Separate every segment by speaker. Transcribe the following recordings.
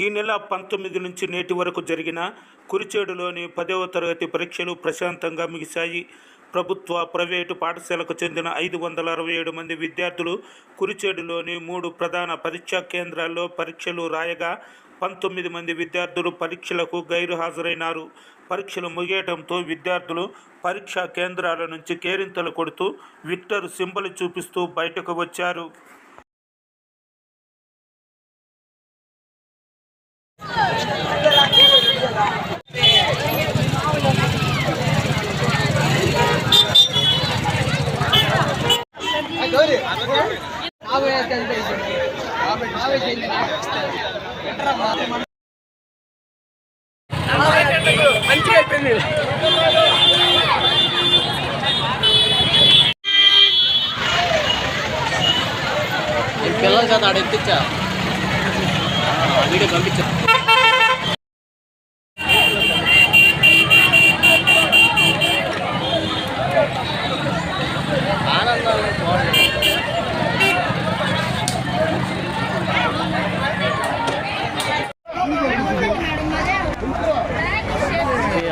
Speaker 1: ఈ నెల 19 నుంచి నేటి వరకు జరిగిన కురిచేడులోని 10వ తరగతి పరీక్షలు ప్రశాంతంగా ముగిశాయి. ప్రభుత్వ, ప్రైవేటు పాఠశాలకు చెందిన 567 మంది విద్యార్థులు కురిచేడులోని 3 ప్రధాన పరీక్షా కేంద్రాల్లో పరీక్షలు రాయగా 19 మంది విద్యార్థులు పరీక్షలకు గైరు హాజరైనారు. పరీక్షలు ముగియడంతో విద్యార్థులు పరీక్షా కేంద్రాల నుంచి కేరింతలు కొడుతూ విక్టర్ సింబల్ చూపిస్తూ బయటకు వచ్చారు.
Speaker 2: పిల్లల చేత ఆడ ఎత్తిచ్చా వీడియో పంపించా.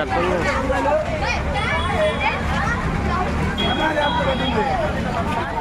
Speaker 2: అట్లా